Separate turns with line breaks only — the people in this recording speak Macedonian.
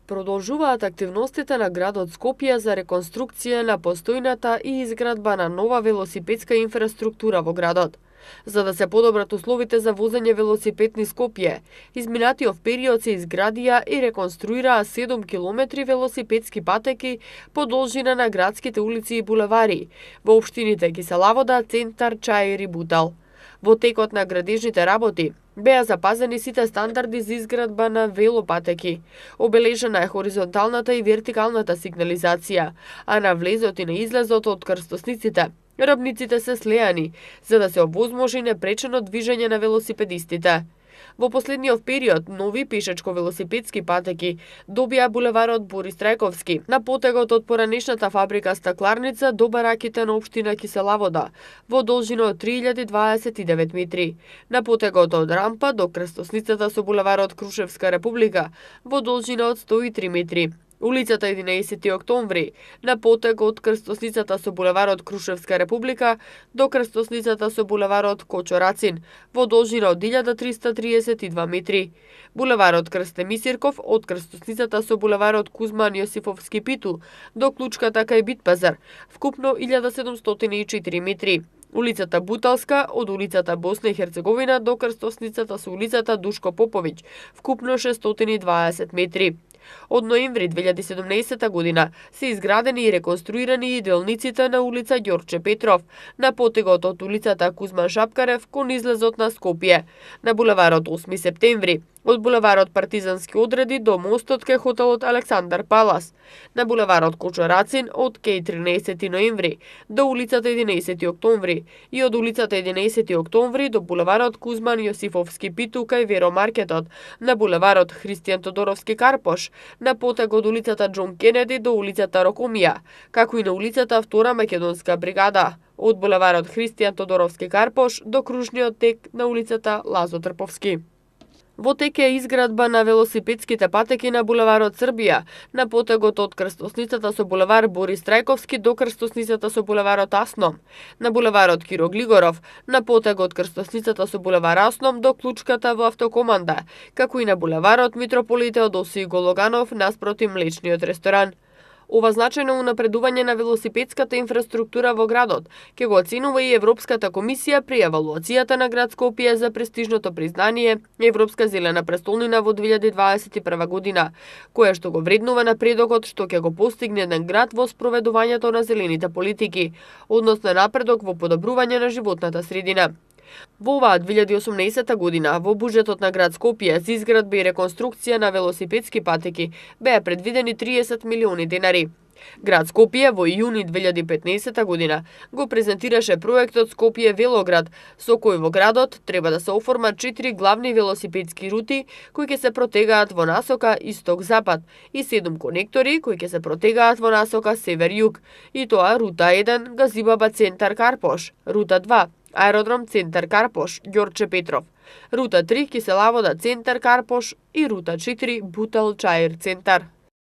Продолжуваат активностите на градот Скопје за реконструкција на постојната и изградба на нова велосипедска инфраструктура во градот. За да се подобрат условите за возење велосипед низ Скопје, изминатиот период се изградија и реконструираа 7 километри велосипедски патеки по должина на градските улици и булевари во општините Киселовода, Центар, Чаир и Бутал. Во текот на градежните работи беа запазени сите стандарди за изградба на велопатеки. Обележена е хоризонталната и вертикалната сигнализација, а на влезот и на излезот од крстосниците рабниците се слеани, за да се овозможи непречено движење на велосипедистите. Во последниот период, нови пешачко-велосипедски патеки добија булеварот Борис Трајковски на потегот од поранешната фабрика Стакларница до бараките на општина Киселовода во должина од 3029 метри, на потегот од рампа до крстосницата со булеварот Крушевска република во должина од 103 метри. Улицата 11 октомври, на потег од крстосницата со булеварот Крушевска република до крстосницата со булеварот Кочо Рацин во должина од 1332 метри. Булеварот Крсте Мисирков од крстосницата со булеварот Кузман Јосифовски Питу до клучката кај Битпазар, вкупно 1704 метри. Улицата Буталска од улицата Босна и Херцеговина до крстосницата со улицата Душко Поповиќ, вкупно 620 метри. Од ноември 2017 година се изградени и реконструирани и делниците на улица Ѓорче Петров, на потегот од улицата Кузман Шапкарев кон излезот на Скопје, на булеварот 8 септември, од булеварот Партизански одреди до мостот кај хотелот Александар Палас, на булеварот Кочо Рацин од кај 13 ноември до улицата 11 октомври и од улицата 11 октомври до булеварот Кузман Јосифовски Питу кај Веромаркетот, на булеварот Христијан Тодоровски Карпош, на потег од улицата Џон Кенеди до улицата Рокомија, како и на улицата Втора Македонска бригада, од булеварот Христијан Тодоровски Карпош до кружниот тек на улицата Лазо Трповски. Во тек е изградба на велосипедските патеки на булеварот Србија, на потегот од крстосницата со булевар Борис Трајковски до крстосницата со булеварот Асном, на булеварот Киро Глигоров, на потег од крстосницата со булевар Асном до клучката во Автокоманда, како и на булеварот Митрополит Теодосиј Гологанов наспроти млечниот ресторан. Ова значајно унапредување на велосипедската инфраструктура во градот ќе го оценува и Европската комисија при евалуацијата на град Скопје за престижното признание Европска зелена престолнина во 2021 година, која што го вреднува напредокот што ќе го постигне еден град во спроведувањето на зелените политики, односно напредок во подобрување на животната средина. Во оваа 2018 година, во буџетот на град Скопје за изградба и реконструкција на велосипедски патеки беа предвидени 30 милиони денари. Град Скопје во јуни 2015 година го презентираше проектот Скопје Велоград, со кој во градот треба да се оформат 4 главни велосипедски рути кои ќе се протегаат во насока исток-запад и 7 конектори кои ќе се протегаат во насока север-југ, и тоа рута 1 Газибаба Центар Карпош, рута 2 Аеродром Центар Карпош, Ѓорче Петров, рута 3 Киселовода Центар Карпош и рута 4 Бутал Чаир Центар.